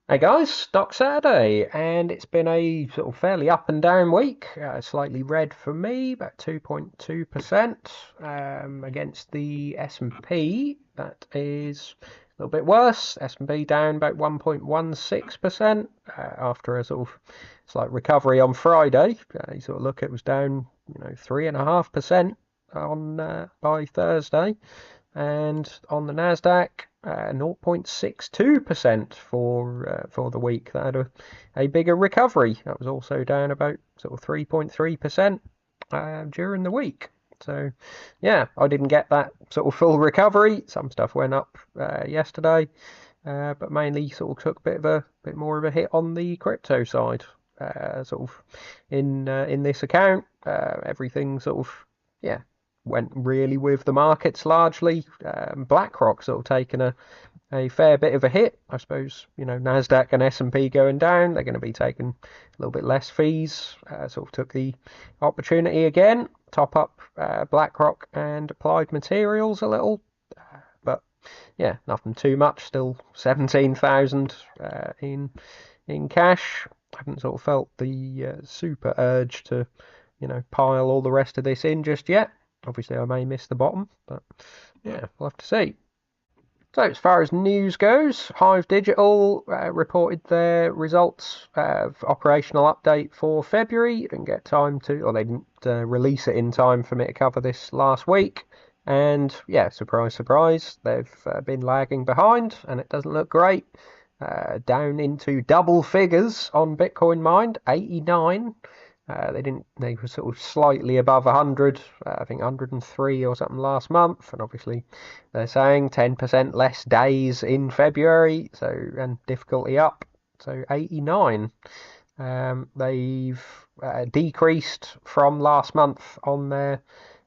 Hey guys, Stock Saturday, and it's been a sort of fairly up and down week. Slightly red for me, about 2.2% against the S&P. That is a little bit worse. S&P down about 1.16% after a sort of slight recovery on Friday. You sort of look, it was down, 3.5% on by Thursday. And on the Nasdaq, 0.62% for the week. That had a bigger recovery. That was also down about sort of 3.3% during the week. So, yeah, I didn't get that sort of full recovery. Some stuff went up yesterday, but mainly sort of took a bit more of a hit on the crypto side. Sort of in this account, everything sort of yeah went really with the markets largely. BlackRock sort of taken a fair bit of a hit. I suppose, Nasdaq and S&P going down, they're going to be taking a little bit less fees. Sort of took the opportunity again, top up BlackRock and Applied Materials a little, but yeah, nothing too much. Still 17,000 in cash. I haven't sort of felt the super urge to pile all the rest of this in just yet. Obviously, I may miss the bottom, but yeah, we'll have to see. So, as far as news goes, Hive Digital reported their results operational update for February. Didn't get time to, or they didn't release it in time for me to cover this last week. And yeah, surprise, surprise, they've been lagging behind, and it doesn't look great. Down into double figures on Bitcoin mined, 89. They didn't. They were sort of slightly above 100. I think 103 or something last month, and obviously they're saying 10% less days in February, so and difficulty up. So 89. They've decreased from last month on their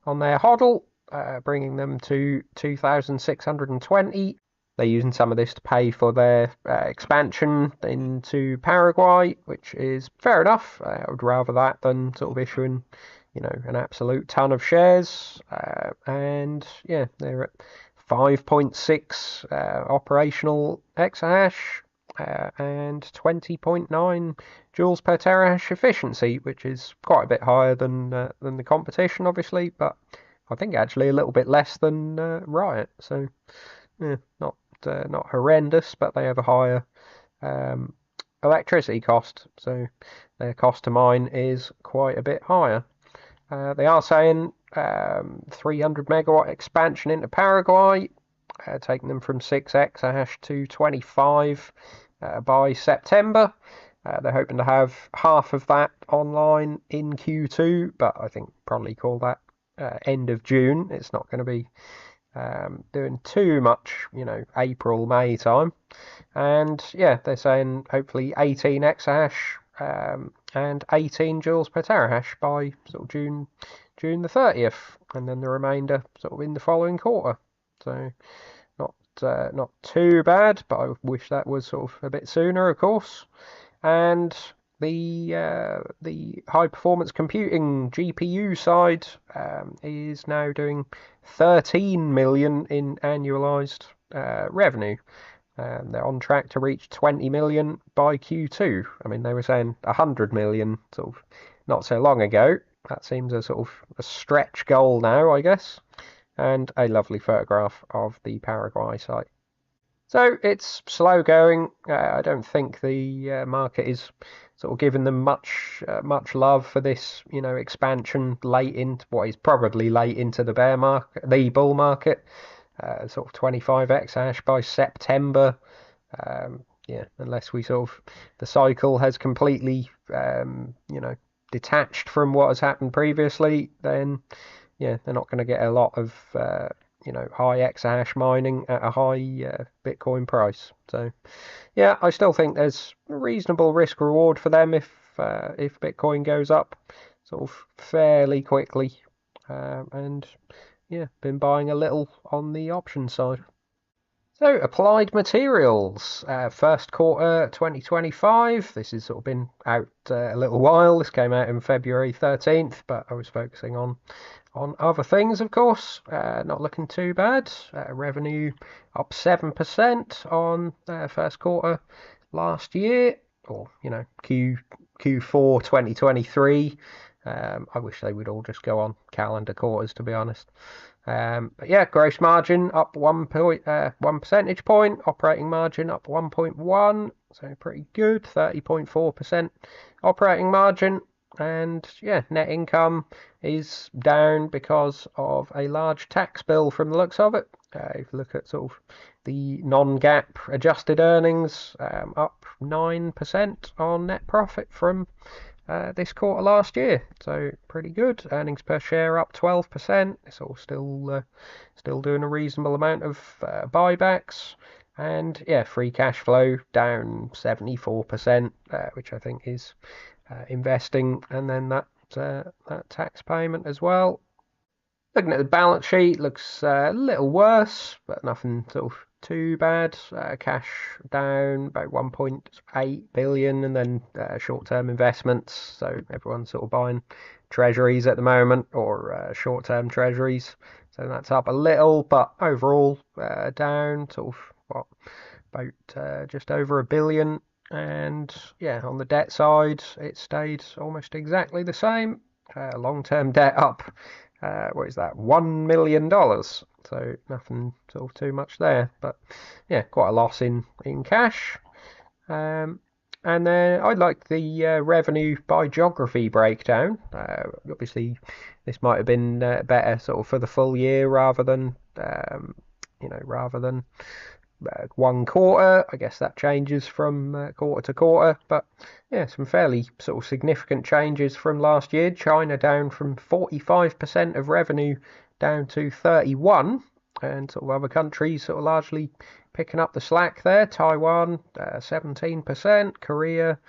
hodl, bringing them to 2,620. They're using some of this to pay for their expansion into Paraguay, which is fair enough. I would rather that than sort of issuing, an absolute ton of shares. And yeah, they're at 5.6 operational exahash and 20.9 joules per terahash efficiency, which is quite a bit higher than the competition, obviously, but I think actually a little bit less than Riot. So yeah, not horrendous, but they have a higher um, electricity cost, so their cost to mine is quite a bit higher. They are saying 300 megawatt expansion into Paraguay, taking them from 6 exahash to 25 by September. They're hoping to have half of that online in Q2, but I think probably call that end of June. It's not going to be doing too much, April, May time. And yeah, they're saying hopefully 18 exahash and 18 joules per terahash by sort of June the 30th, and then the remainder sort of in the following quarter. So not too bad, but I wish that was sort of a bit sooner, of course. And the high performance computing GPU side is now doing 13 million in annualized revenue. They're on track to reach 20 million by Q2. I mean, they were saying 100 million sort of not so long ago. That seems a sort of a stretch goal now, I guess. And a lovely photograph of the Paraguay site. So it's slow going. I don't think the market is sort of giving them much love for this, expansion late into what is probably late into the bear market, the bull market. Sort of 25 exahash by September. Yeah, unless we sort of the cycle has completely, detached from what has happened previously, then yeah, they're not going to get a lot of high exahash mining at a high Bitcoin price. So yeah, I still think there's a reasonable risk reward for them if Bitcoin goes up sort of fairly quickly. And yeah, been buying a little on the option side. So, Applied Materials, first quarter 2025. This has sort of been out a little while. This came out in February 13th, but I was focusing on other things, of course. Not looking too bad. Revenue up 7% on first quarter last year, or Q4 2023. I wish they would all just go on calendar quarters, to be honest. But yeah, gross margin up 1 percentage point, operating margin up 1.1, so pretty good, 30.4% operating margin. And yeah, net income is down because of a large tax bill from the looks of it. If you look at sort of the non-GAAP adjusted earnings, up 9% on net profit from this quarter last year, so pretty good. Earnings per share up 12%. It's all still doing a reasonable amount of buybacks, and yeah, free cash flow down 74%, which I think is investing, and then that tax payment as well. Looking at the balance sheet, looks a little worse, but nothing sort of too bad. Cash down about 1.8 billion, and then short-term investments. So everyone's sort of buying treasuries at the moment, or short-term treasuries. So that's up a little, but overall down sort of about just over 1 billion. And yeah, on the debt side, it stayed almost exactly the same. Long-term debt up, what is that, $1 million. So nothing sort of too much there, but yeah, quite a loss in cash. And then I'd like the revenue by geography breakdown. Obviously, this might have been better sort of for the full year rather than rather than 1 quarter. I guess that changes from quarter to quarter, but yeah, some fairly sort of significant changes from last year. China down from 45% of revenue down to 31%, and sort of other countries sort of largely picking up the slack there. Taiwan 17%, Korea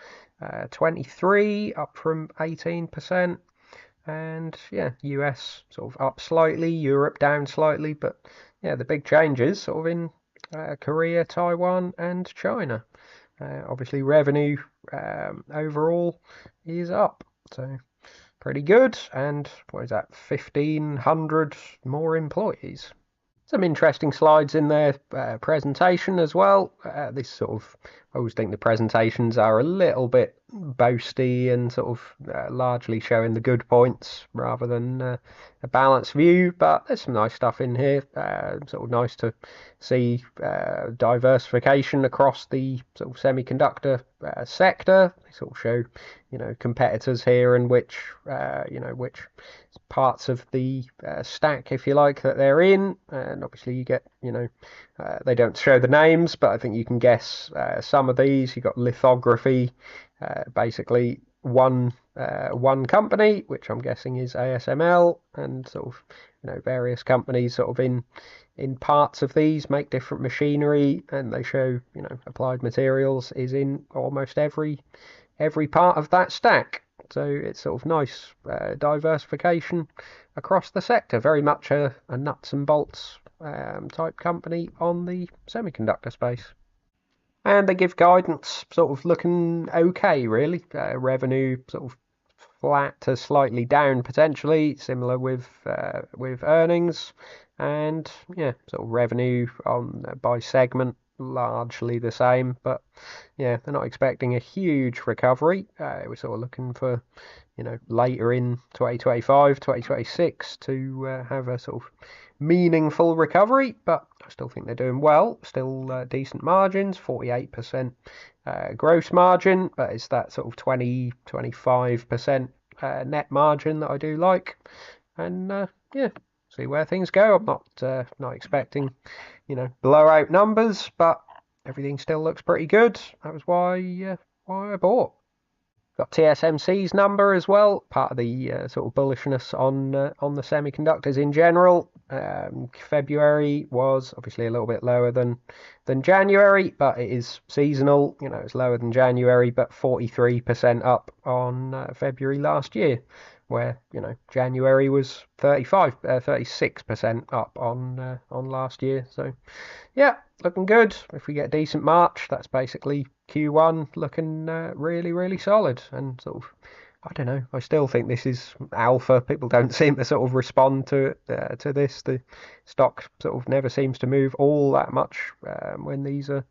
23%, up from 18%. And yeah, US sort of up slightly, Europe down slightly, but yeah, the big changes sort of in Korea, Taiwan, and China. Obviously, revenue overall is up, so pretty good. And what is that? 1,500 more employees. Some interesting slides in their presentation as well. This sort of, I always think the presentations are a little bit boasty and sort of largely showing the good points rather than a balanced view, but there's some nice stuff in here. Sort of nice to see diversification across the sort of semiconductor sector. They sort of show, competitors here and which parts of the stack, if you like, that they're in. And obviously you get, they don't show the names, but I think you can guess some of these. You've got lithography, basically one company, which I'm guessing is ASML, and sort of, various companies sort of in parts of these make different machinery, and they show, Applied Materials is in almost every part of that stack. So it's sort of nice diversification across the sector. Very much a nuts and bolts type company on the semiconductor space. And they give guidance sort of looking okay, really. Revenue sort of flat to slightly down potentially, similar with earnings. And yeah, sort of revenue on by segment largely the same, but yeah, they're not expecting a huge recovery. We're sort of looking for, later in 2025, 2026 to have a sort of meaningful recovery, but I still think they're doing well. Still decent margins, 48% gross margin, but it's that sort of 20-25% net margin that I do like. And yeah, see where things go. I'm not expecting, blowout numbers, but everything still looks pretty good. That was why I bought. Got TSMC's number as well, part of the sort of bullishness on the semiconductors in general. February was obviously a little bit lower than January, but it is seasonal. It's lower than January, but 43% up on February last year, where January was 36% up on last year. So yeah, looking good. If we get a decent March, that's basically Q1 looking really, really solid, and sort of I don't know. I still think this is alpha. People don't seem to sort of respond to this. The stock sort of never seems to move all that much when these are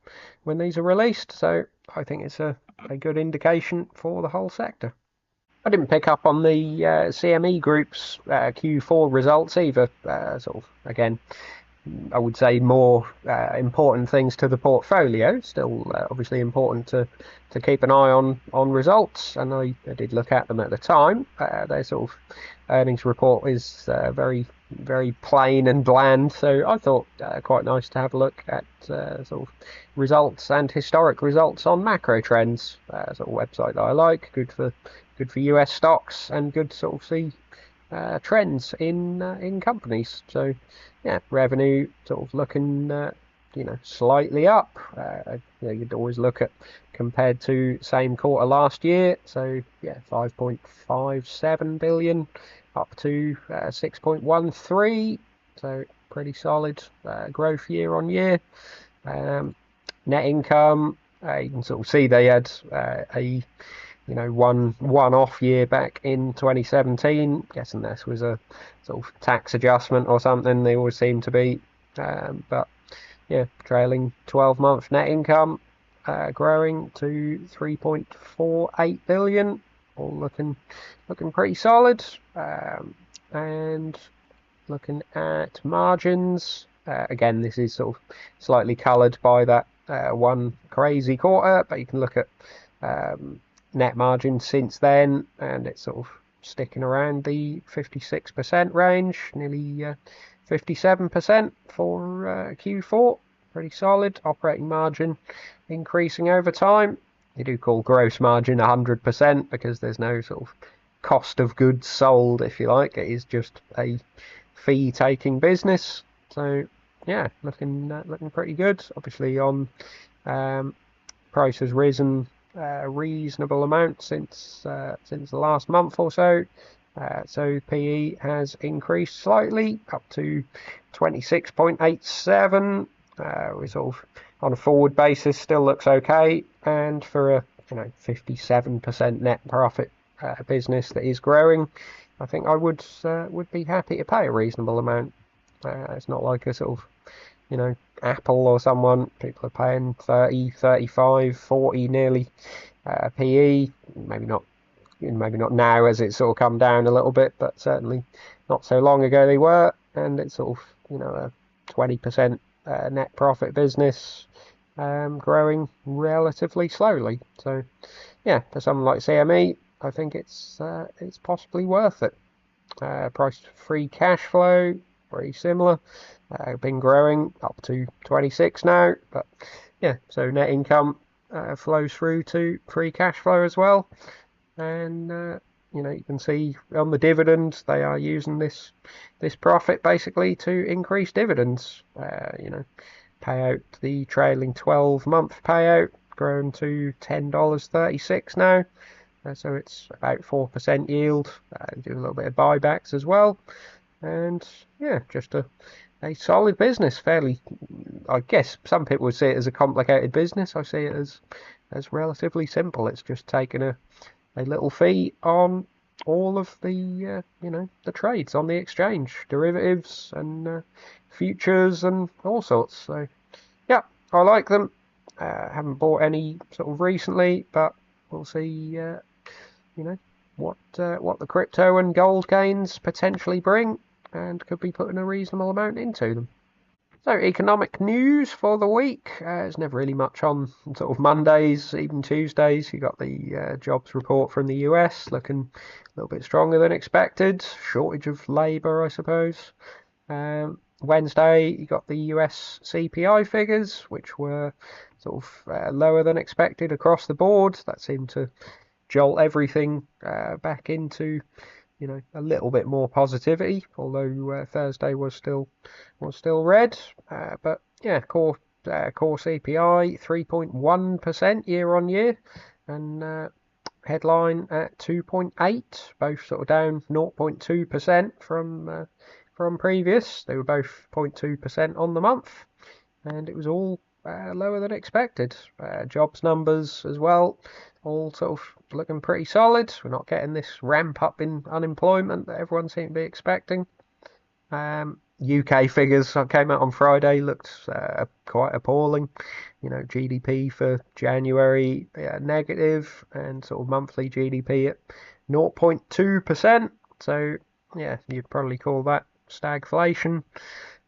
released. So I think it's a good indication for the whole sector. I didn't pick up on the CME Group's Q4 results either. Sort of again, I would say more important things to the portfolio. Still, obviously important to keep an eye on results, and I did look at them at the time. Their sort of earnings report is very plain and bland, so I thought quite nice to have a look at sort of results and historic results on macro trends. Sort of website that I like, good for US stocks and good to sort of see trends in companies. So yeah, revenue sort of looking slightly up. You'd always look at compared to same quarter last year. So yeah, 5.57 billion up to 6.13. So pretty solid growth year on year. Net income, you can sort of see they had a one-off year back in 2017. Guessing this was a sort of tax adjustment or something. They always seem to be, but yeah, trailing 12-month net income growing to 3.48 billion, all looking pretty solid. And looking at margins, again, this is sort of slightly coloured by that one crazy quarter, but you can look at net margin since then, and it's sort of sticking around the 56% range, nearly 57% for Q4. Pretty solid. Operating margin increasing over time. They do call gross margin 100% because there's no sort of cost of goods sold, if you like. It is just a fee-taking business. So yeah, looking pretty good. Obviously, on price has risen a reasonable amount since the last month or so. So PE has increased slightly up to 26.87. We sort of on a forward basis still looks okay, and for a 57% net profit business that is growing, I think I would be happy to pay a reasonable amount. It's not like a sort of Apple or someone. People are paying 30, 35, 40 nearly PE. Maybe not now as it's sort of come down a little bit, but certainly not so long ago they were, and it's sort of a 20% net profit business growing relatively slowly. So yeah, for someone like CME, I think it's possibly worth it. Price free cash flow, very similar. Been growing up to 26 now, but yeah, so net income flows through to free cash flow as well. And you can see on the dividends they are using this profit basically to increase dividends. Payout, the trailing 12-month payout grown to $10.36 now. So it's about 4% yield. Do a little bit of buybacks as well, and yeah, just a solid business. Fairly, I guess some people would see it as a complicated business. I see it as relatively simple. It's just taking a little fee on all of the the trades on the exchange, derivatives and futures and all sorts. So yeah, I like them. Haven't bought any sort of recently, but we'll see what the crypto and gold gains potentially bring, and could be putting a reasonable amount into them. So economic news for the week. There's never really much on sort of Mondays, even Tuesdays. You got the jobs report from the US looking a little bit stronger than expected. Shortage of labour, I suppose. Wednesday, you got the US CPI figures, which were sort of lower than expected across the board. That seemed to jolt everything back into a little bit more positivity, although Thursday was still red. But yeah, core CPI 3.1% year on year, and headline at 2.8, both sort of down 0.2% from previous. They were both 0.2% on the month, and it was all lower than expected. Jobs numbers as well, all sort of looking pretty solid. We're not getting this ramp up in unemployment that everyone seemed to be expecting. UK figures came out on Friday, looked quite appalling. You know, GDP for January negative, and sort of monthly GDP at 0.2%. So yeah, you'd probably call that stagflation.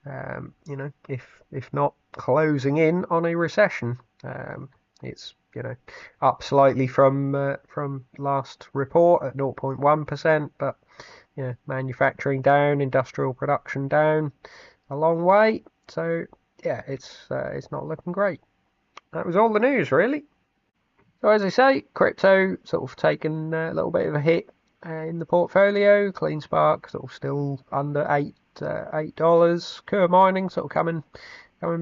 You know, if not closing in on a recession. It's, you know, up slightly from last report at 0.1%, but yeah, manufacturing down, industrial production down a long way. So yeah, it's not looking great. That was all the news, really. So as I say, crypto sort of taken a little bit of a hit in the portfolio. CleanSpark sort of still under $8. Kerr Mining sort of coming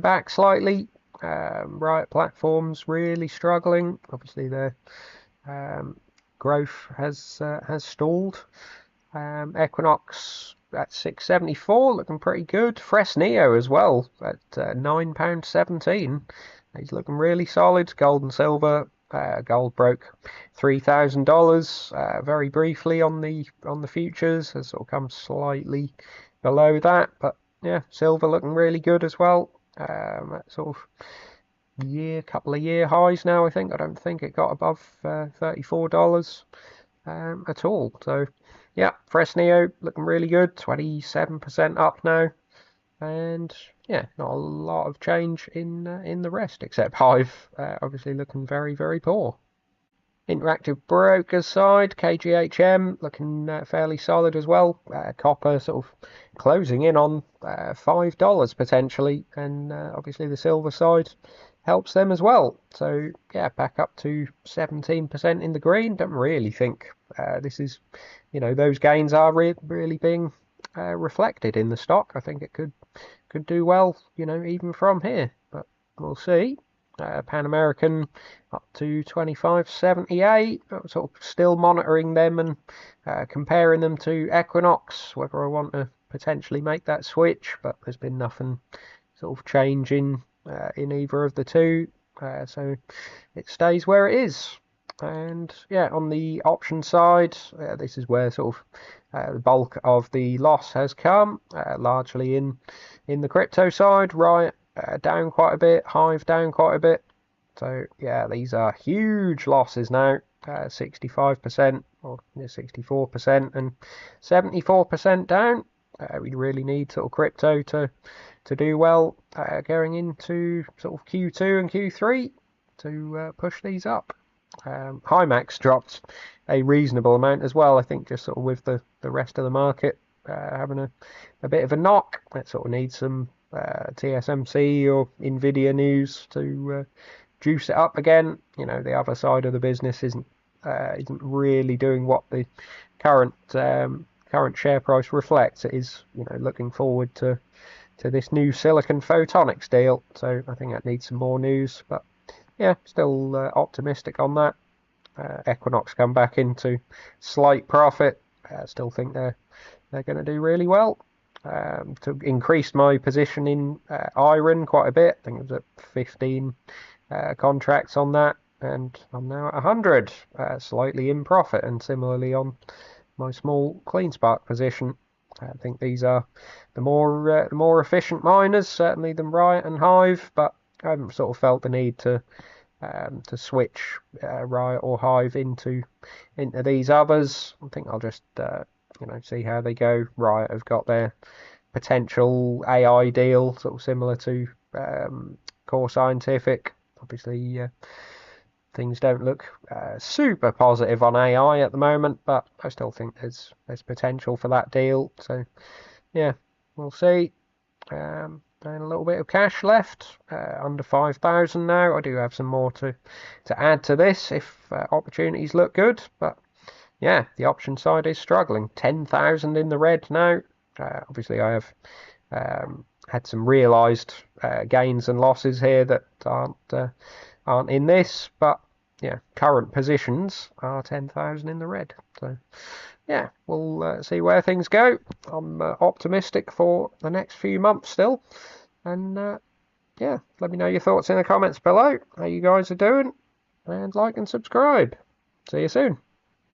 back slightly. Riot Platforms really struggling. Obviously their growth has stalled. Equinox at 674, looking pretty good. Fresnillo as well at £9.17. He's looking really solid. Gold and silver. Gold broke $3,000 very briefly on the futures, has sort of come slightly below that, but yeah, silver looking really good as well. At sort of couple of year highs now. I don't think it got above $34 at all. So yeah, Fresnillo looking really good, 27% up now. And yeah, not a lot of change in the rest, except Hive obviously looking very, very poor. Interactive Brokers side, KGHM looking fairly solid as well. Copper sort of closing in on $5 potentially, and obviously the silver side helps them as well. So yeah, back up to 17% in the green. Don't really think this is, you know, those gains are really being reflected in the stock. I think it could do well, you know, even from here, but we'll see. Pan American up to 25.78. I'm sort of still monitoring them and comparing them to Equinox, whether I want to potentially make that switch, but there's been nothing sort of changing in either of the two, so it stays where it is. And yeah, on the option side, this is where sort of the bulk of the loss has come, largely in the crypto side. Riot down quite a bit, Hive down quite a bit. So yeah, these are huge losses now. 65% or 64% and 74% down. We really need sort of crypto to do well going into sort of Q2 and Q3 to push these up. Himax dropped a reasonable amount as well. I think just sort of with the rest of the market having a bit of a knock. That sort of needs some TSMC or Nvidia news to juice it up again. You know, the other side of the business isn't really doing what the current share price reflects. It is, you know, looking forward to this new silicon photonics deal. So I think that needs some more news, but yeah, still optimistic on that. Equinox come back into slight profit. Still think they're going to do really well. To increase my position in herein quite a bit. I think it was at 15 contracts on that, and I'm now at 100, slightly in profit, and similarly on my small CleanSpark position. I think these are the more efficient miners, certainly than Riot and Hive, but I haven't sort of felt the need to switch Riot or Hive into these others. I think I'll just you know, see how they go. Riot have got their potential AI deal, sort of similar to Core Scientific. Obviously, things don't look super positive on AI at the moment, but I still think there's potential for that deal. So yeah, we'll see. And a little bit of cash left, under 5,000 now. I do have some more to add to this if opportunities look good, but yeah, the option side is struggling. 10,000 in the red now. Obviously, I have had some realised gains and losses here that aren't in this, but yeah, current positions are 10,000 in the red. So yeah, we'll see where things go. I'm optimistic for the next few months still, and yeah, let me know your thoughts in the comments below, how you guys are doing, and like and subscribe. See you soon.